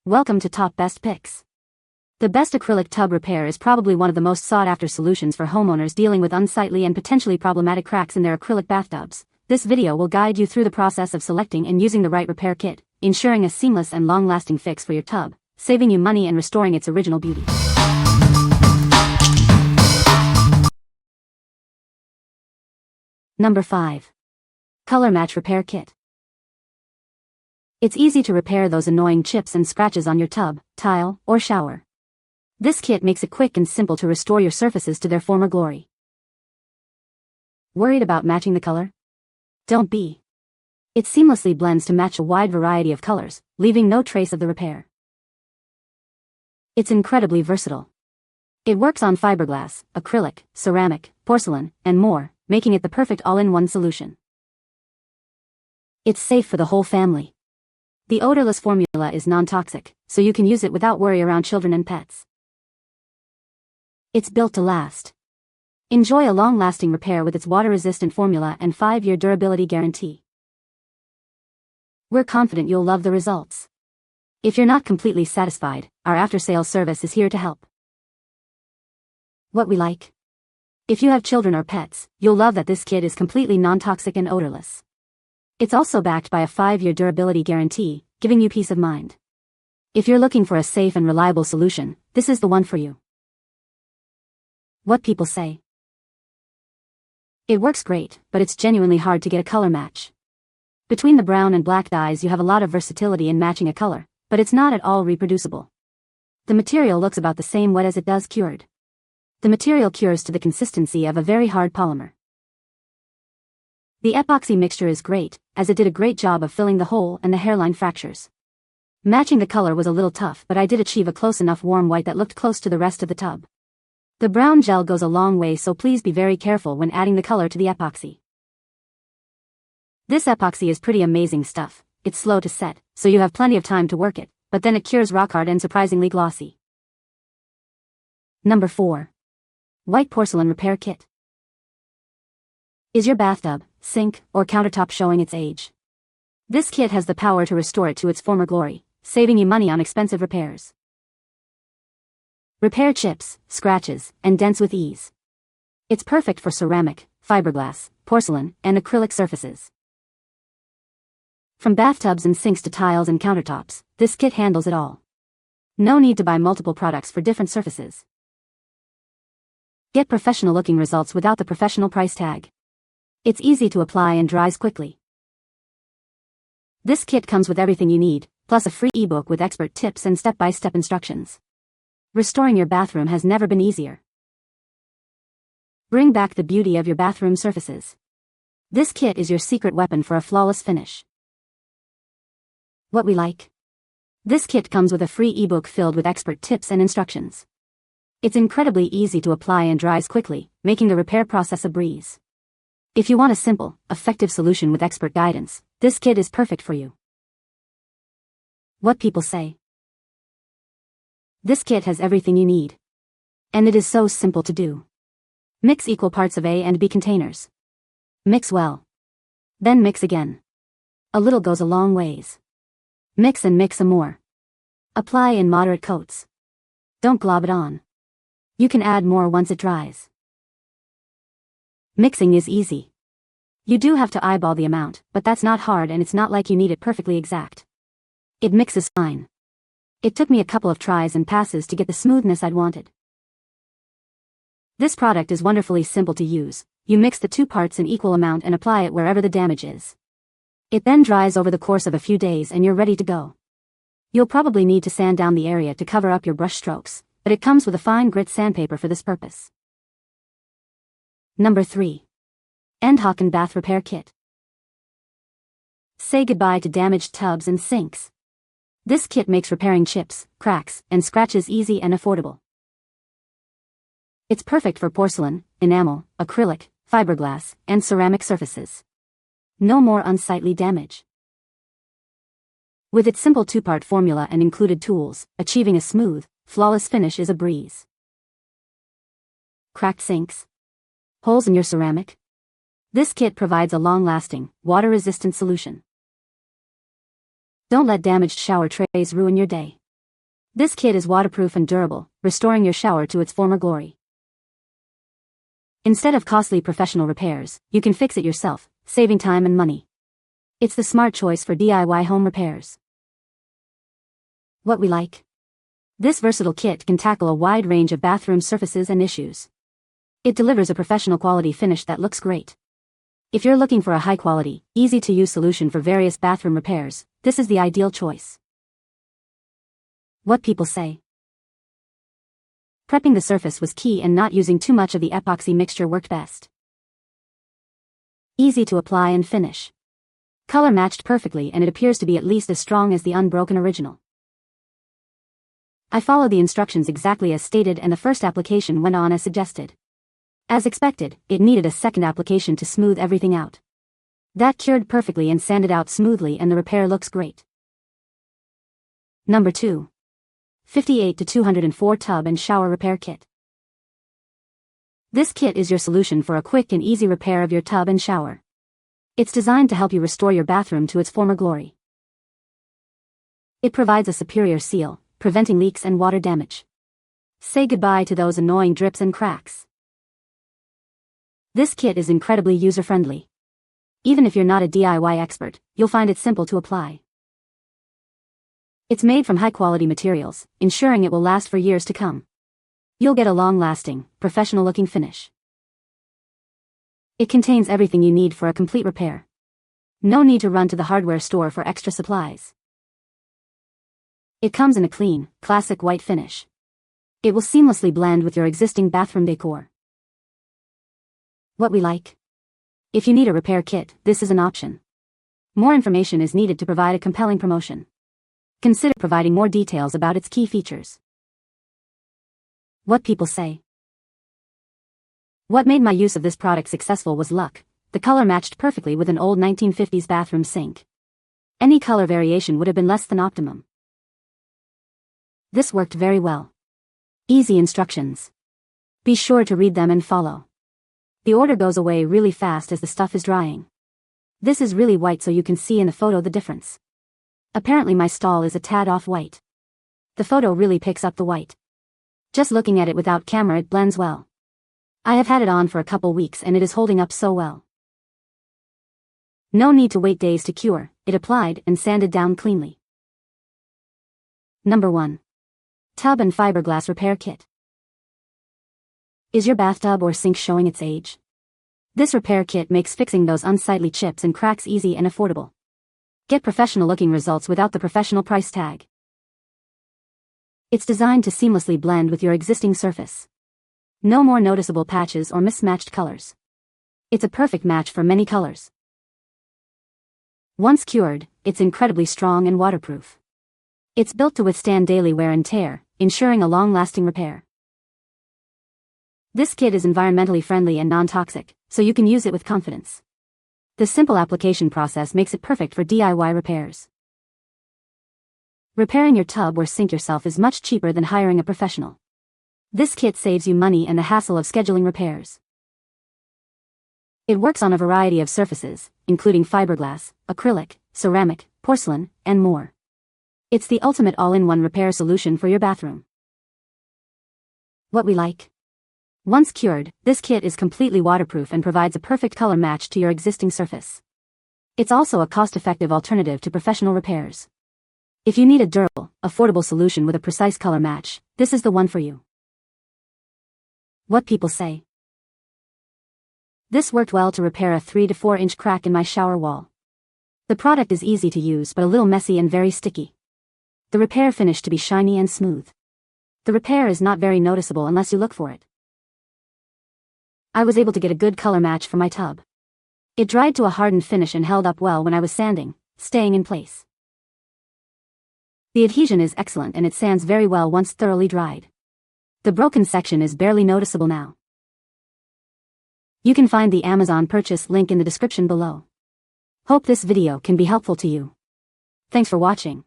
Welcome to Top Best Picks. The best acrylic tub repair is probably one of the most sought-after solutions for homeowners dealing with unsightly and potentially problematic cracks in their acrylic bathtubs. This video will guide you through the process of selecting and using the right repair kit, ensuring a seamless and long-lasting fix for your tub, saving you money and restoring its original beauty. Number 5. Color Match Repair Kit. It's easy to repair those annoying chips and scratches on your tub, tile, or shower. This kit makes it quick and simple to restore your surfaces to their former glory. Worried about matching the color? Don't be. It seamlessly blends to match a wide variety of colors, leaving no trace of the repair. It's incredibly versatile. It works on fiberglass, acrylic, ceramic, porcelain, and more, making it the perfect all-in-one solution. It's safe for the whole family. The odorless formula is non-toxic, so you can use it without worry around children and pets. It's built to last. Enjoy a long-lasting repair with its water-resistant formula and 5-year durability guarantee. We're confident you'll love the results. If you're not completely satisfied, our after-sales service is here to help. What we like? If you have children or pets, you'll love that this kit is completely non-toxic and odorless. It's also backed by a 5-year durability guarantee, giving you peace of mind. If you're looking for a safe and reliable solution, this is the one for you. What people say? It works great, but it's genuinely hard to get a color match. Between the brown and black dyes you have a lot of versatility in matching a color, but it's not at all reproducible. The material looks about the same wet as it does cured. The material cures to the consistency of a very hard polymer. The epoxy mixture is great, as it did a great job of filling the hole and the hairline fractures. Matching the color was a little tough, but I did achieve a close enough warm white that looked close to the rest of the tub. The brown gel goes a long way, so please be very careful when adding the color to the epoxy. This epoxy is pretty amazing stuff. It's slow to set, so you have plenty of time to work it, but then it cures rock hard and surprisingly glossy. Number 4. White Porcelain Repair Kit. Is your bathtub, sink, or countertop showing its age? This kit has the power to restore it to its former glory, saving you money on expensive repairs. Repair chips, scratches, and dents with ease. It's perfect for ceramic, fiberglass, porcelain, and acrylic surfaces. From bathtubs and sinks to tiles and countertops, this kit handles it all. No need to buy multiple products for different surfaces. Get professional-looking results without the professional price tag. It's easy to apply and dries quickly. This kit comes with everything you need, plus a free ebook with expert tips and step-by-step instructions. Restoring your bathroom has never been easier. Bring back the beauty of your bathroom surfaces. This kit is your secret weapon for a flawless finish. What we like? This kit comes with a free ebook filled with expert tips and instructions. It's incredibly easy to apply and dries quickly, making the repair process a breeze. If you want a simple, effective solution with expert guidance, this kit is perfect for you. What people say? This kit has everything you need. And it is so simple to do. Mix equal parts of A and B containers. Mix well. Then mix again. A little goes a long ways. Mix and mix some more. Apply in moderate coats. Don't glob it on. You can add more once it dries. Mixing is easy. You do have to eyeball the amount, but that's not hard and it's not like you need it perfectly exact. It mixes fine. It took me a couple of tries and passes to get the smoothness I'd wanted. This product is wonderfully simple to use. You mix the 2 parts in equal amount and apply it wherever the damage is. It then dries over the course of a few days and you're ready to go. You'll probably need to sand down the area to cover up your brush strokes, but it comes with a fine grit sandpaper for this purpose. Number 3. Endhokn Bath Repair Kit. Say goodbye to damaged tubs and sinks. This kit makes repairing chips, cracks, and scratches easy and affordable. It's perfect for porcelain, enamel, acrylic, fiberglass, and ceramic surfaces. No more unsightly damage. With its simple 2-part formula and included tools, achieving a smooth, flawless finish is a breeze. Cracked sinks? Holes in your ceramic? This kit provides a long-lasting, water-resistant solution. Don't let damaged shower trays ruin your day. This kit is waterproof and durable, restoring your shower to its former glory. Instead of costly professional repairs, you can fix it yourself, saving time and money. It's the smart choice for DIY home repairs. What we like. This versatile kit can tackle a wide range of bathroom surfaces and issues. It delivers a professional quality finish that looks great. If you're looking for a high-quality, easy-to-use solution for various bathroom repairs, this is the ideal choice. What people say. Prepping the surface was key and not using too much of the epoxy mixture worked best. Easy to apply and finish. Color matched perfectly and it appears to be at least as strong as the unbroken original. I followed the instructions exactly as stated and the first application went on as suggested. As expected, it needed a second application to smooth everything out. That cured perfectly and sanded out smoothly and the repair looks great. Number 2. 58-204 Tub and Shower Repair Kit. This kit is your solution for a quick and easy repair of your tub and shower. It's designed to help you restore your bathroom to its former glory. It provides a superior seal, preventing leaks and water damage. Say goodbye to those annoying drips and cracks. This kit is incredibly user-friendly. Even if you're not a DIY expert, you'll find it simple to apply. It's made from high-quality materials, ensuring it will last for years to come. You'll get a long-lasting, professional-looking finish. It contains everything you need for a complete repair. No need to run to the hardware store for extra supplies. It comes in a clean, classic white finish. It will seamlessly blend with your existing bathroom decor. What we like. If you need a repair kit, this is an option. More information is needed to provide a compelling promotion. Consider providing more details about its key features. What people say. What made my use of this product successful was luck. The color matched perfectly with an old 1950s bathroom sink. Any color variation would have been less than optimum. This worked very well. Easy instructions. Be sure to read them and follow. The order goes away really fast as the stuff is drying. This is really white so you can see in the photo the difference. Apparently my stall is a tad off-white. The photo really picks up the white. Just looking at it without camera it blends well. I have had it on for a couple weeks and it is holding up so well. No need to wait days to cure, it applied and sanded down cleanly. Number 1. Tub and Fiberglass Repair Kit. Is your bathtub or sink showing its age? This repair kit makes fixing those unsightly chips and cracks easy and affordable. Get professional-looking results without the professional price tag. It's designed to seamlessly blend with your existing surface. No more noticeable patches or mismatched colors. It's a perfect match for many colors. Once cured, it's incredibly strong and waterproof. It's built to withstand daily wear and tear, ensuring a long-lasting repair. This kit is environmentally friendly and non-toxic, so you can use it with confidence. The simple application process makes it perfect for DIY repairs. Repairing your tub or sink yourself is much cheaper than hiring a professional. This kit saves you money and the hassle of scheduling repairs. It works on a variety of surfaces, including fiberglass, acrylic, ceramic, porcelain, and more. It's the ultimate all-in-one repair solution for your bathroom. What we like. Once cured, this kit is completely waterproof and provides a perfect color match to your existing surface. It's also a cost-effective alternative to professional repairs. If you need a durable, affordable solution with a precise color match, this is the one for you. What people say. This worked well to repair a 3 to 4 inch crack in my shower wall. The product is easy to use but a little messy and very sticky. The repair finished to be shiny and smooth. The repair is not very noticeable unless you look for it. I was able to get a good color match for my tub. It dried to a hardened finish and held up well when I was sanding, staying in place. The adhesion is excellent and it sands very well once thoroughly dried. The broken section is barely noticeable now. You can find the Amazon purchase link in the description below. Hope this video can be helpful to you. Thanks for watching.